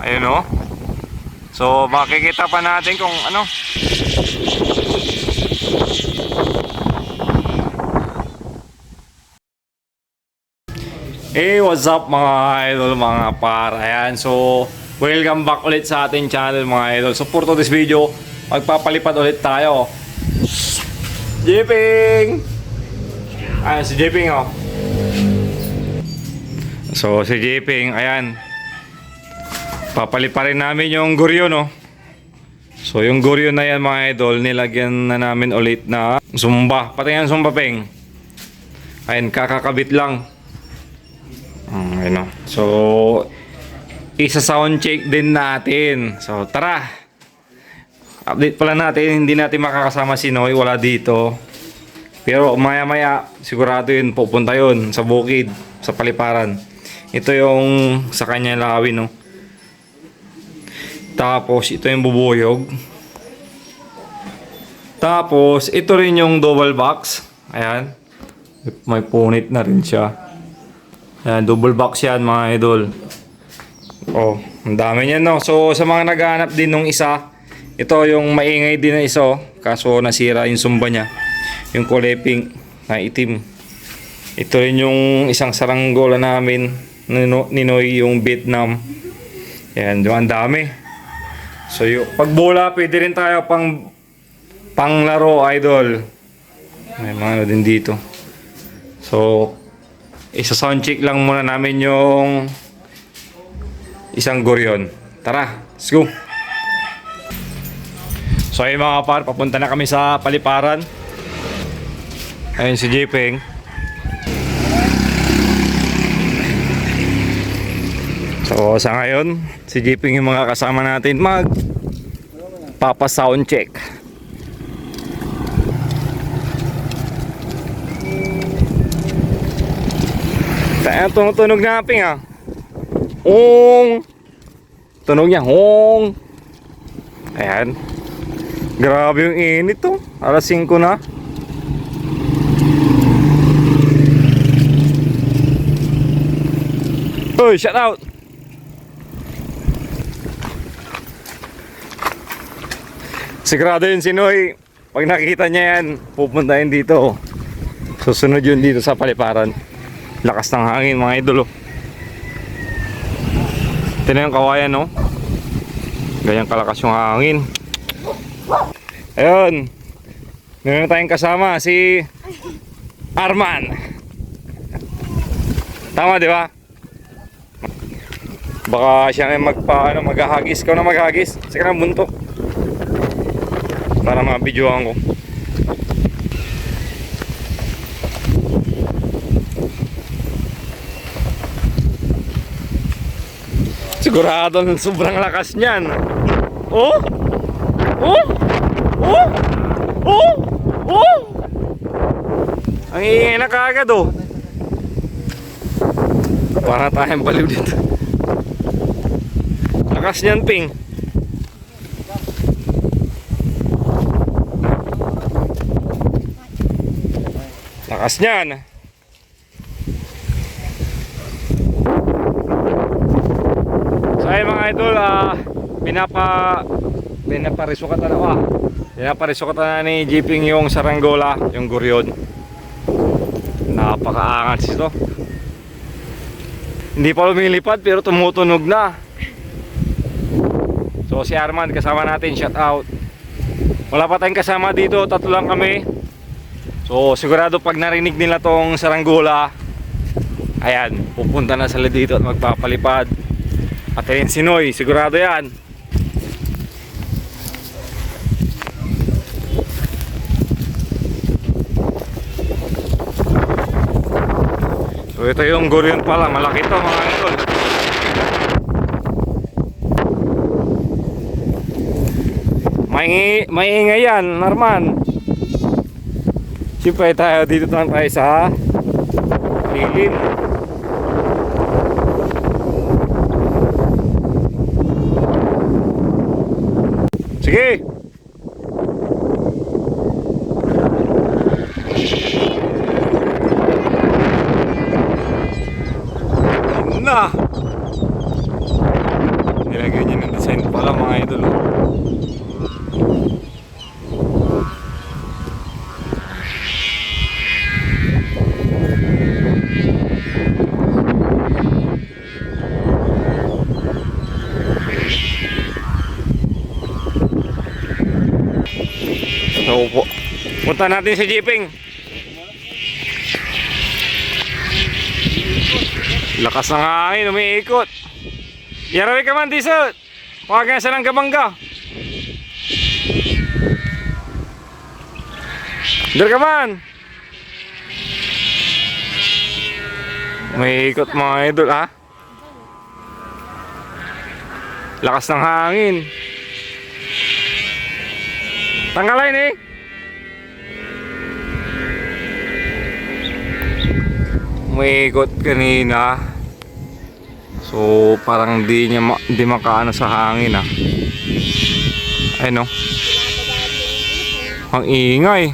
Ayun o. So makikita pa natin kung ano. Hey, what's up mga idol, mga par. Ayan, so welcome back ulit sa ating channel mga idol. So for today's video, magpapalipad ulit tayo. Jeping! Ayan si Jeping oh. So si Jeping, ayan. Papaliparin namin yung guryo no. So yung guryo na yan mga idol, nilagyan na namin ulit na sumba. Pati yan sumba peng. Ayan, kakakabit lang. Ayun o. So isa sound check din natin. So tara. Update pala natin, hindi natin makakasama si Noy, wala dito. Pero maya maya sigurado yun, pupunta yun sa bukid, sa paliparan. Ito yung sa kanya lakawin no. Tapos ito yung bubuyog. Tapos ito rin yung double box. Ayan. May punit na rin siya. Ayan, double box yan mga idol. Oh, ang dami niyan no. So sa mga naghahanap din nung isa, ito yung maingay din na isa oh. Kaso nasira yung sumba niya. Yung kulay pink na itim. Ito rin yung isang saranggola namin Ninoy, yung Vietnam. Ayan, ang dami. So yung pagbola pwede rin tayo panglaro idol. May mga ano din dito. So isa sound check lang muna namin yung isang goryon. Tara, let's go. So ayun mga par, papunta na kami sa paliparan. Ayun si Jepeng. So sa ngayon, si Jepeng yung mga kasama natin papa sound check. Ayan, tunog na ping ah. Hong. Tunog niya, hong. Ayan. Grabe yung init to. Alas 5 na. Uy, shout out. Sigurado yun si Noy. Pag nakikita niya yan, pupuntahin dito. Susunod yun dito sa paliparan. Lakas ng hangin mga idol oh. Tignan yung kawayan no. Ganyan kalakas yung hangin. Ayun. Meron tayong kasama si Arman. Tama di ba? Baka siya nga maghahagis. Ikaw na maghahagis. Sige na buntok. Para mabidyoan ko. Sigurado ng sobrang lakas niyan. Oh! Oh! Oh! Oh! Oh! Ang ingay na kaagad oh. Para tayong baliw dito. Lakas niyan ping. Lakas niyan. So ay mga idol, pinaparisukatan na ni Jepeng yung saranggola, yung guryon. Napakaangas ito. Hindi pa lumilipad pero tumutunog na. So si Arman kasama natin, shout out. Wala pa tayong kasama dito, tatlo lang kami. So sigurado pag narinig nila tong saranggola, ayan, pupunta na sila dito at magpapalipad. At ayun si Noy, sigurado yan. So ito yung guryon pala, malaki to mga idol. Maingay yan, Arman. Siyempre tayo dito lang tayo sa lilim. Sige. na. Nilagay idol. So, punta natin si Jeeping. Lakas ng hangin, umiikot. Yarawi ka man, Disot. Pagkaya sa ng Gabangga. Dar ka man. Umiikot mga idol, ha? Lakas ng hangin. Tanggalin eh. Umiikot kanina. So parang di makaano sa hangin ah. Ay no. Ang ingay.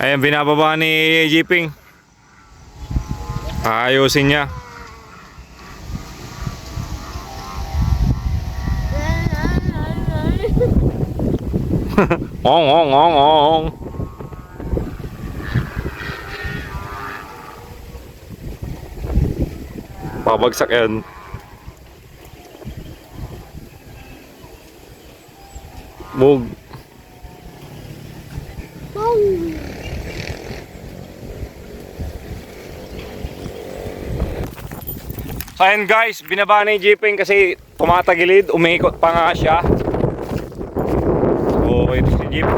Ayan, binababa ni Jeeping. Ayusin niya. Ong ong ong ong. Babagsak yan. Bug. So ayan guys, binaba na yung jeeping kasi tumatagilid, umiikot pa nga siya. So ito si jeep.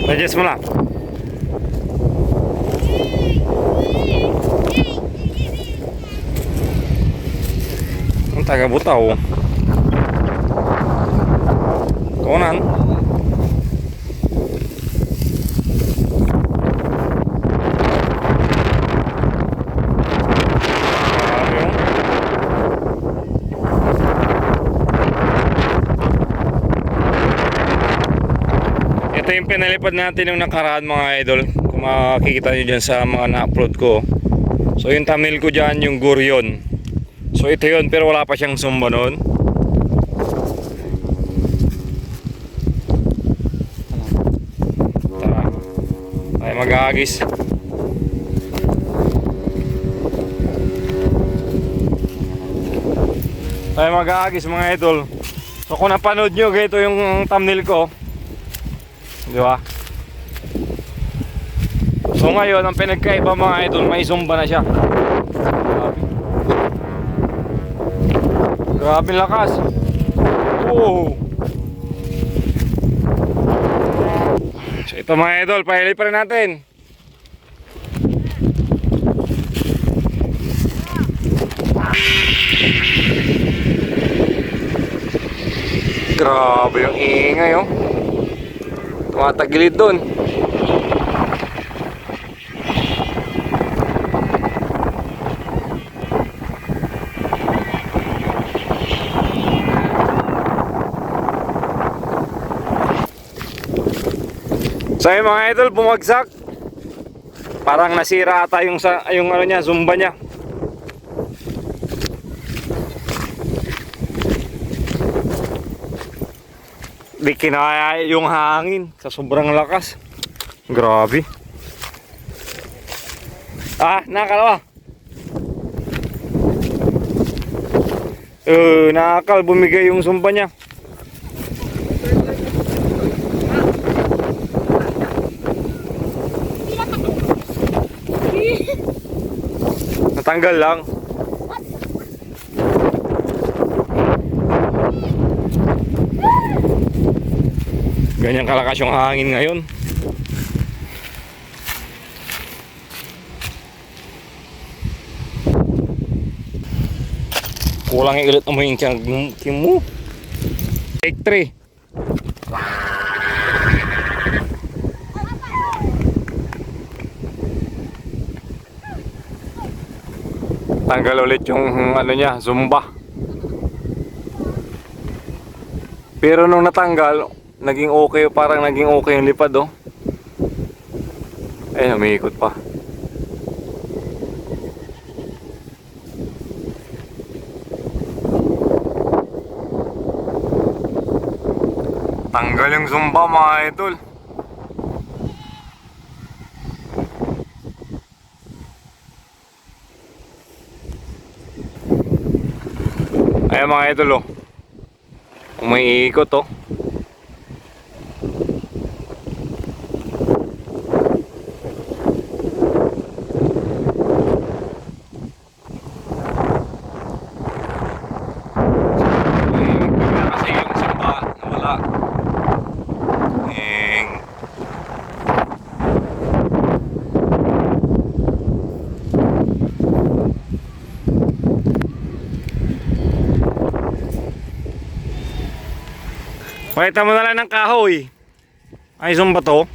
Adjust mo na. Ang taga-butaw. Kunan. Ito yung pinalipad natin yung nakaraan mga idol. Kung makikita nyo dyan sa mga na-upload ko. So yung thumbnail ko dyan yung Gurion. So ito yun pero wala pa siyang sumba nun. Tara. Tayo mag-aagis. Tayo mag-aagis mga idol. So kung napanood nyo, ganito yung thumbnail ko. Di ba? So ngayon, ang pinagkaiba mga idol, may zumba na siya. Grabe lakas. Wow. So ito mga idol, pahilit pa rin natin. Grabe yung ingay oh. Tumatagilid doon. So yung mga idol, bumagsak. Parang nasira ata yung ano niya, zumba niya. Di kinaya yung hangin sa sobrang lakas. Grabe. Nakakalawa. Nakakal, bumigay yung sumpa niya. Natanggal lang. Ganyan kalakas yung hangin ngayon. Kulang yung ulit mo yung tiyan mo. Take 3. Tanggal ulit yung ano niya, zumba. Pero nung natanggal, naging okay, parang naging okay yung lipad oh. Ayun, umiikot pa. Tanggal yung Zumba mga idol. Ayan mga idol oh. Umiikot oh. Kasi yung Zumba nawala. Pakita mo na lang ng kahoy. Ay, Zumba to.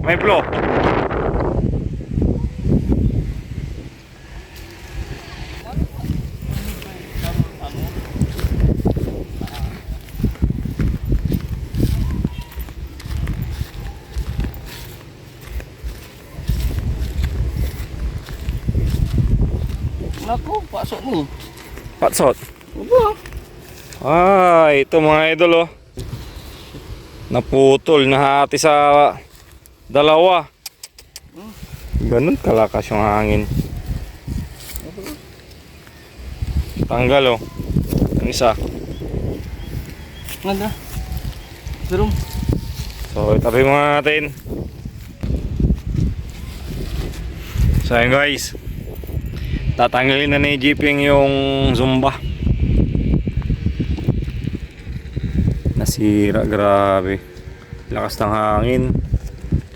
May block. Naku, pasok mo. Patsot. Aba. Ah, ito mga idol oh. Naputol, nahati sa dalawa. Ganun kalakas yung hangin. Tanggal oh. Ang isa. Nganda. Serum. So, itabi muna natin. So, ayun guys. Tatanggalin na ni Jeeping yung Zumba. Nasira, grabe. Lakas ng hangin.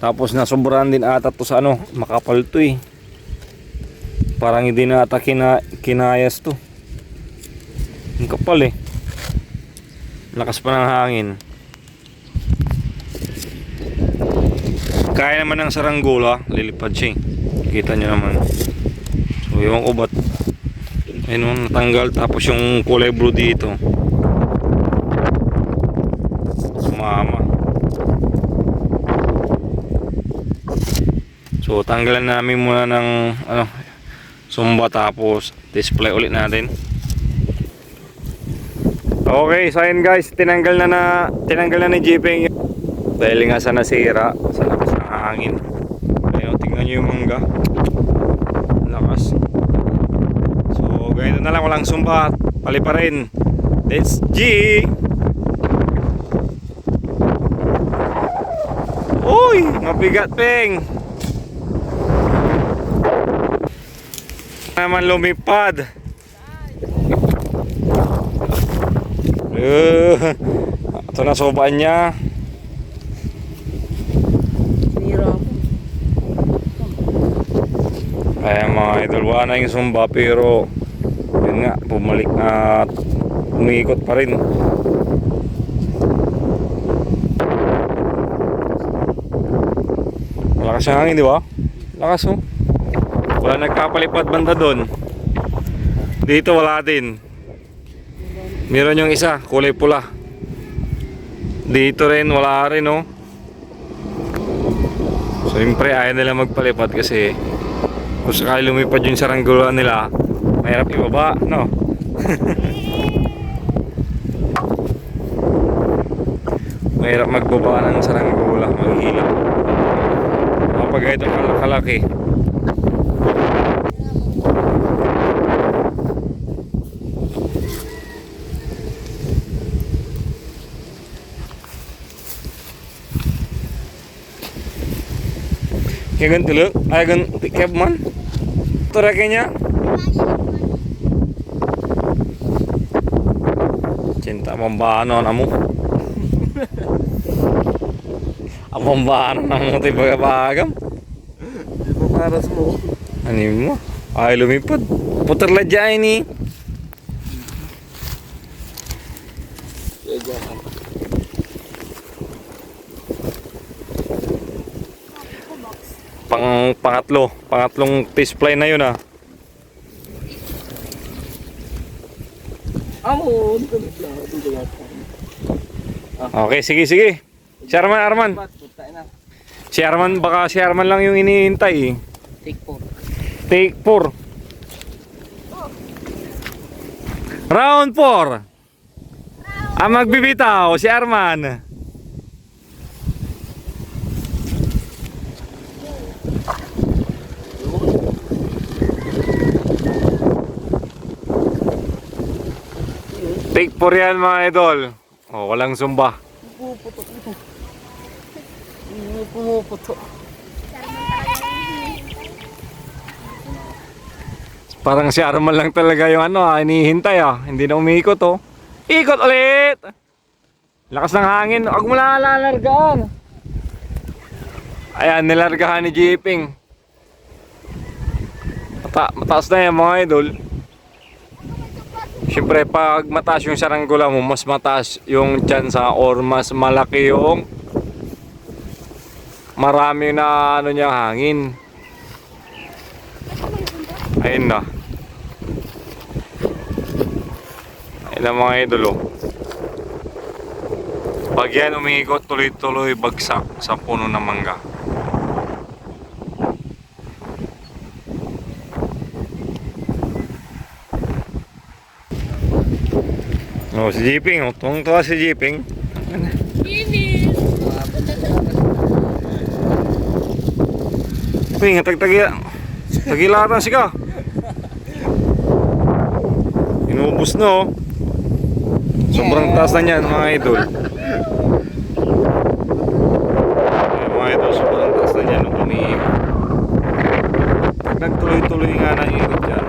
Tapos nasobrahan din ata to sa ano, makapal to eh. Parang hindi na ata kinayas to. Ang kapal eh. Lakas pa ng hangin. Kaya naman ng saranggola, lilipad siya eh. Kita nyo naman. So yung ubat, ayun natanggal. Tapos yung kulay blue dito sumama. So tanggalan namin muna ng ano, Zumba, tapos display ulit natin. Okay, so ayun guys, tinanggal na ni Jeeping dahil nga sa nasira sa lakas ng hangin. Ayun, tingnan nyo yung mangga, lakas. So ganito na lang, walang Zumba, pali pa rin. Let's G. Uy, mabigat peng. Naman lumipad. Ito na sobaan niya. Kaya mga idol, wala na yung Zumba, pero yun nga, bumalik at umiikot pa rin. Malakas yung hangin, di ba? Lakas oh. Wala nagkapalipad banda doon. Dito wala din. Meron yung isa, kulay pula. Dito rin, wala rin oh. So siyempre ayaw nila magpalipad kasi kung sakali lumipad yung saranggola nila, mahirap ibaba, no? Mahirap magbaba ng saranggola, maghihilap. Kapag ito kalaki. Kaya ganito lang, ay ganito kaya man. Ito kanya. Cinta pambano na mo. Ang pambano na mo tayo bagam. Di ba paras mo? Ano mo? Ay lumipad. Puter ladya ini. Pangatlong fish fly na yun ah. Amo. Okay, sige. Si Arman. Si Arman, baka si Arman lang yung hinihintay. Take 4. Round 4. Ang magbibitaw, si Arman. Take 4 yan mga idol. Oh, walang zumba. Pumuputo. Parang si Arman lang talaga yung hinihintay Hindi na umiikot Ikot ulit! Lakas ng hangin. Huwag mo lang lalargaan. Ayan, nilargahan ni Jeeping. Mataas na yan mga idol. Siyempre pag mataas yung saranggula mo, mas mataas yung tsansa or mas malaki yung marami na niya hangin. Ayun na. Ayun na mga idol Pag yan umiikot tuloy-tuloy bagsak sa puno ng mangga. Oh, si Jeeping, tuwang-tuwa si Jeeping. Jeeping, tagilatan siya. Inubos na Sobrang taas na niyan mga idol. Mga idol, sobrang taas na niyan nung umiikot. Pag nagtuloy-tuloy nga na ikot yan,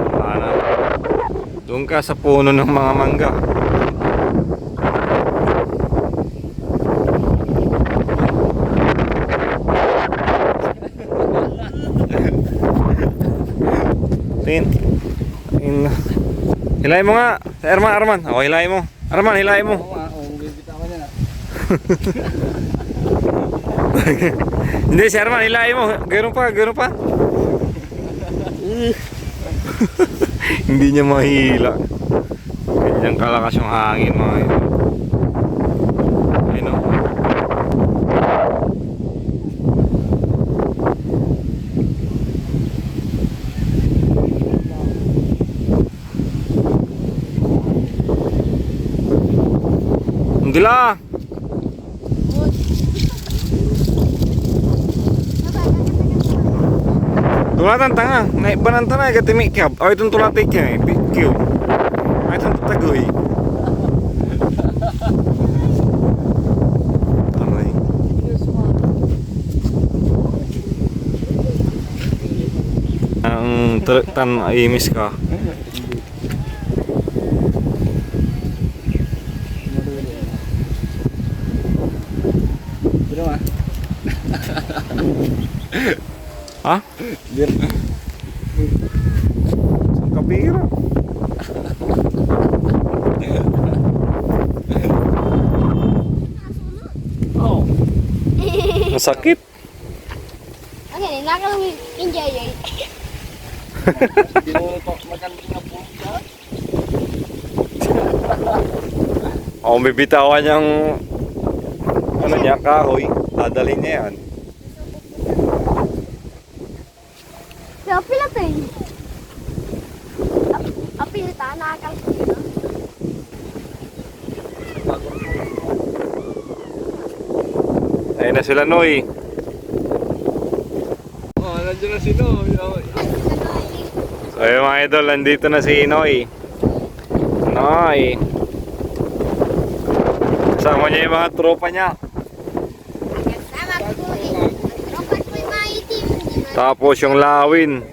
doon ka sa puno ng mga mangga. Hilahin mo nga, Arman. O, hilahin mo. Arman, hilahin mo. Hindi, si Arman, hilahin mo. Gano'n pa. Hindi niya mahila. Ganyan kalakas yung hangin mga ito. Ayun Dila. Tulatan tanga, naik banan tanah ke timik kap. Oh itu tulat ikan, pikir. Itu tagoy. Tanay. Ang tan imis ka. Hah? Biar kabira. oh. Masakit. Okay, nakakalaw enjoy yun. Hindi mo makan na po. Bibitawan niyang kahoy. Dadalhin niya yan. Apil ito eh. Apil ito, nakakalaw. Ayun na sila, Noy. Oh, nandiyan na si Noy. So yung mga idol, nandito na si Noy. Noy. Kasama niya yung mga tropa niya. Kasama ko eh. Tropat ko yung maitim. Tapos yung lawin.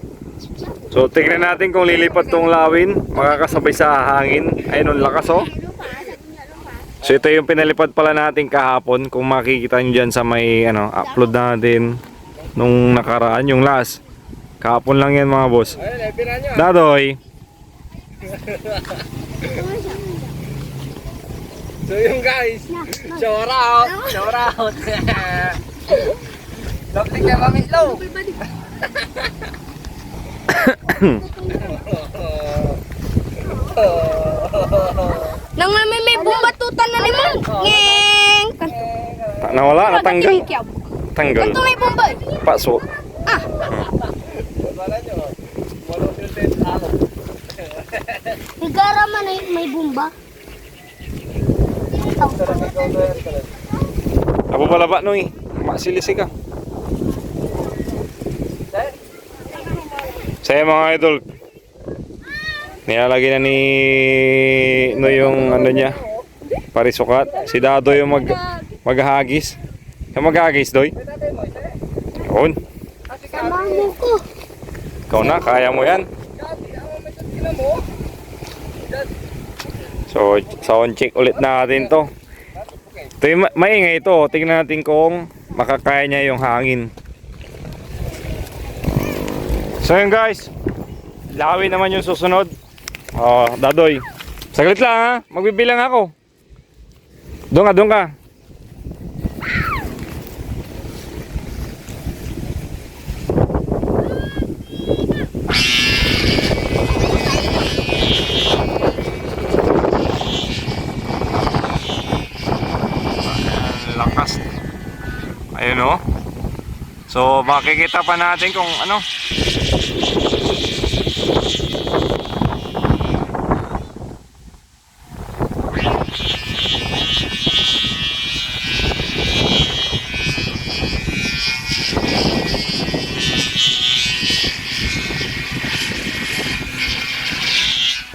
So tignan natin kung lilipat tong lawin. Makakasabay sa hangin. Ayun, ang lakas So ito yung pinalipad pala natin kahapon. Kung makikita nyo dyan sa may upload natin nung nakaraan, yung last. Kahapon lang yan mga boss. Ayun, pira nyo. Dadoy. So yung guys, shout out. Lapit kay Mami Lo. Nang may bumbatutan na naman. Ngeng. Nawala, natanggal. Tanggal. Ito may bomba. Paso. Wala nyo. Wala filter ako. Igara man ay may bomba. Apo balaba no eh. Masilisi ka. Saya mga idol. Nilalagay na ni no yung ano niya. Parisukat. Si Dado yung maghahagis. Yung maghahagis, Doy. Yun. Samahan mo ko. Ikaw na, kaya mo yan. So, sound check ulit natin to. Ito yung maingay ito. Tingnan natin kung makakaya niya yung hangin. So yun guys. Lawin naman yung susunod. Oh, Dadoy. Saglit lang ha. Magbibilang ako. Doon ka, doon ka. Lakas. Ayun oh. So makikita pa natin kung ano.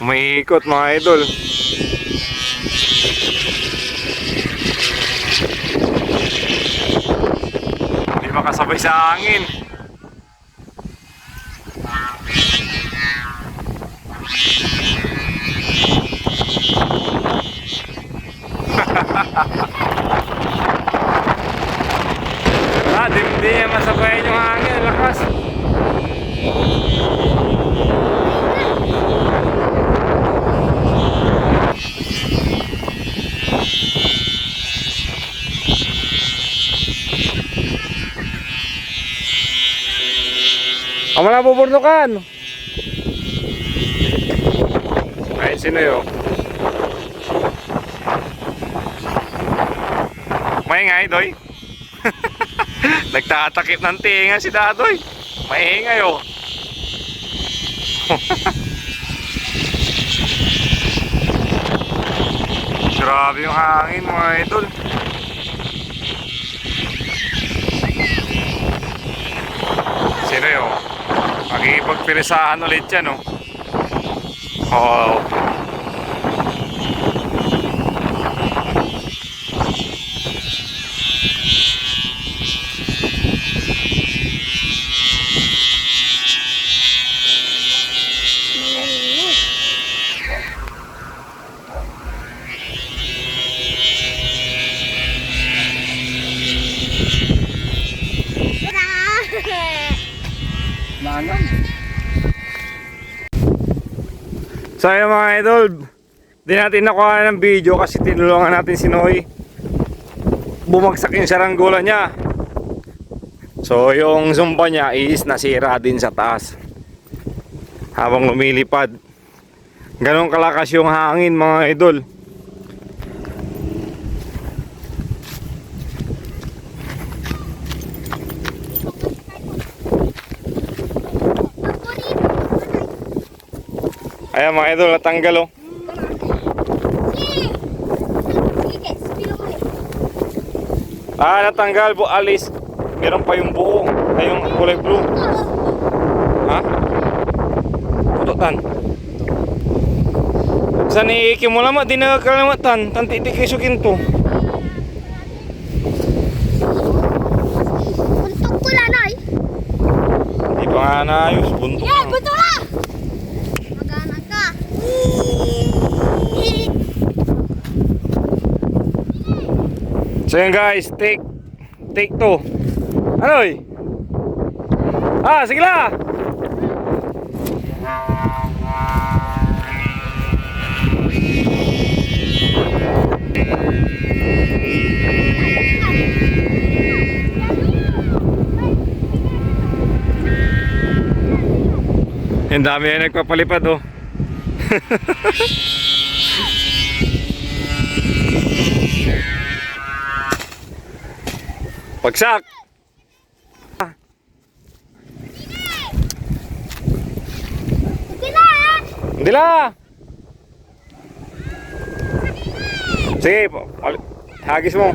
Umiikot mga idol. Hindi makasabay sa hangin. Hindi niya masabayan yung hangin. Lakas. Ang wala puburnukan. Ay, sino yun? Maingay, Doy. Nagtatakip ng tinga si Dadoy. Maingay, oh. Grabe yung hangin, mga idol. Sino yun? Makikipagpirisahan ulit yan, oh. Oh. Nanon. So ayun mga idol, di natin nakuha ng video kasi tinulungan natin si Noy. Bumagsak yung saranggola niya. So yung zumba niya is nasira din sa taas habang lumilipad. Ganon kalakas yung hangin mga idol. Ayan mga idol, natanggal oh. Natanggal po, alis. Meron pa yung buo, ay yung kulay blue. Ha? Pututan. Saan iiki mo lama, di nagkalamatan. Tanti-ti kisukin to. Buntok ko na, Noy. Di pa nga naayos, buntok Yeah, na. buntok na. Magana ka. So yun guys, take 2. Anoy? Sige la! Ang dami na nagpapalipad oh. Pagsak! Sige na! Hindi la! Sige, hagis mo.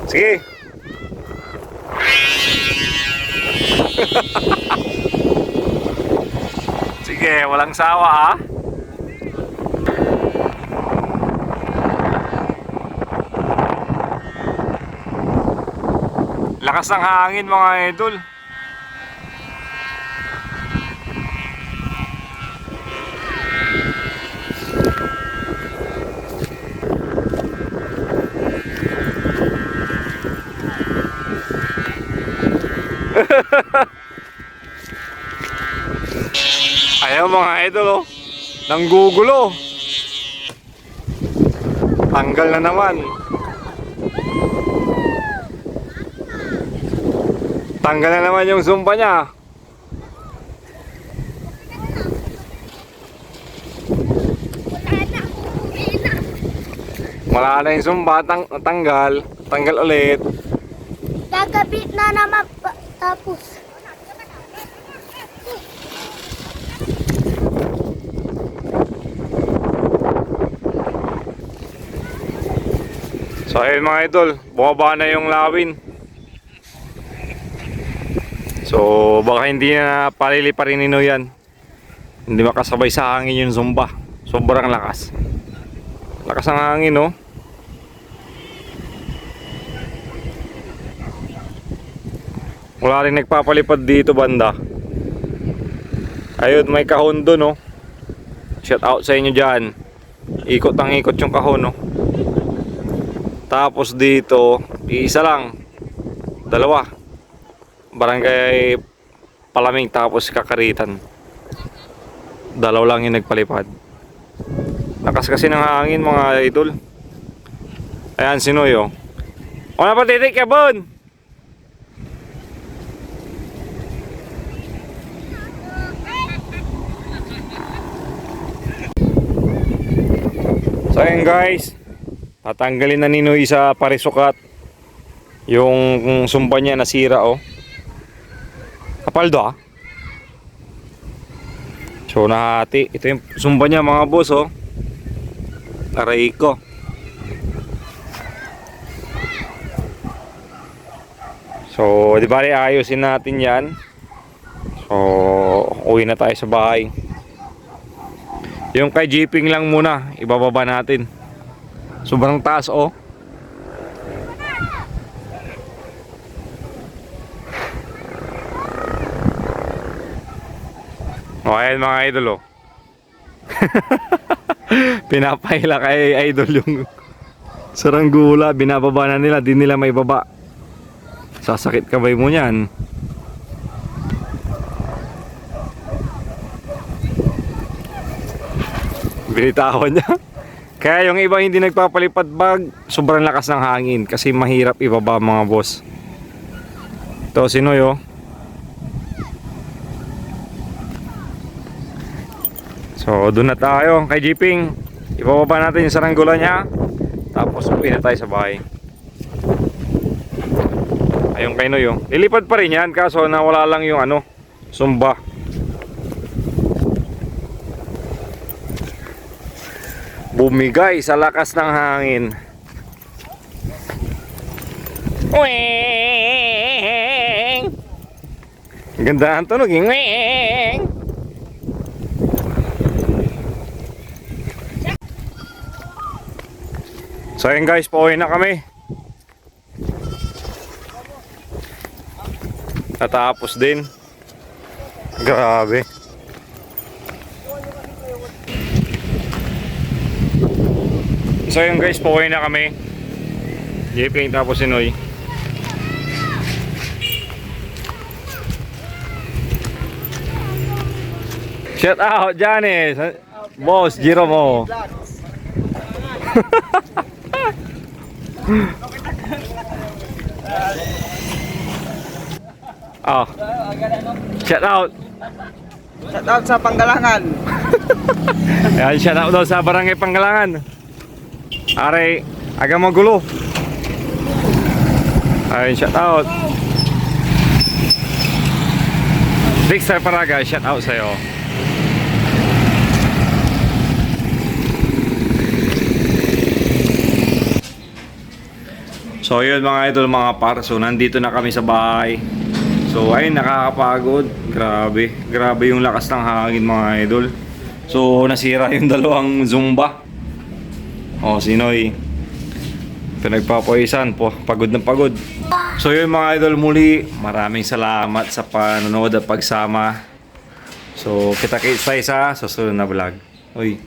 Sige. Sige, walang sawa ah. Lakas ng hangin mga idol. Ayaw mga idol oh. Nanggugulo. Tanggal na naman. Tanggal na naman yung sumpa niya. Wala na yung sumpa. Tanggal. Tanggal ulit. Gagabit na naman tapos. So ayun mga idol, bumaba na yung lawin. So baka hindi na paliliparin ni Noy yan. Hindi makasabay sa hangin yung zumba. Sobrang lakas. Lakas ng hangin no. Wala rin nagpapalipad dito banda. Ayun, may kahon doon no. Shout out sa inyo dyan. Ikot ang ikot yung kahon no. Tapos dito, isa lang. Dalawa. Barangay Palaming tapos Kakaritan. Dalaw lang yung nagpalipad. Lakas kasi ng hangin mga idol. Ayan si Noy oh. O na patitik ka bon. So ayan guys, tatanggalin na ni Noy sa parisukat yung sumpa niya nasira oh. Kapaldo ah. So nahati. Ito yung sumpa niya mga boss oh. Aray ko. So di ba ayusin natin yan. So uwi na tayo sa bahay. Yung kay jeeping lang muna, ibababa natin. Sobrang taas oh. O ayan mga idol oh. Pinapahila kay idol yung saranggula, binababa na nila, di nila may baba. Sasakit kamay mo niyan. Binitawan niya. Kaya yung iba hindi nagpapalipad bag, sobrang lakas ng hangin kasi mahirap ibaba mga boss. Ito si Noy oh. So doon na tayo kay jeeping. Ibababa natin yung saranggula niya. Tapos uwi na tayo sa bahay. Ayun kay Noy oh. Lilipad pa rin yan kaso nawala lang yung ano, sumba. Bumigay sa lakas ng hangin. Weng! Ganda ang tunog. Weng! So ayun guys, pauwi na kami. Natapos din. Grabe. So yun guys, pauwi na kami. Jeeping tapos si Noy. Shout out Janice. Boss Jerome. Oh. Shout out. Shout out sa Panggalangan. Ayan, shout out daw sa Barangay Panggalangan. Are, aga magulo. Ayun, shout out. Dexter Paraga, shout out sa'yo. So yun mga idol, mga par. So nandito na kami sa bahay. So ayun, nakakapagod. Grabe. Grabe yung lakas ng hangin mga idol. So nasira yung dalawang Zumba. O si Noy, pinagpapawisan po. Pagod na pagod. So yun mga idol, muli maraming salamat sa panonood at pagsama. So kita-kits tayo sa susunod na vlog. Uy.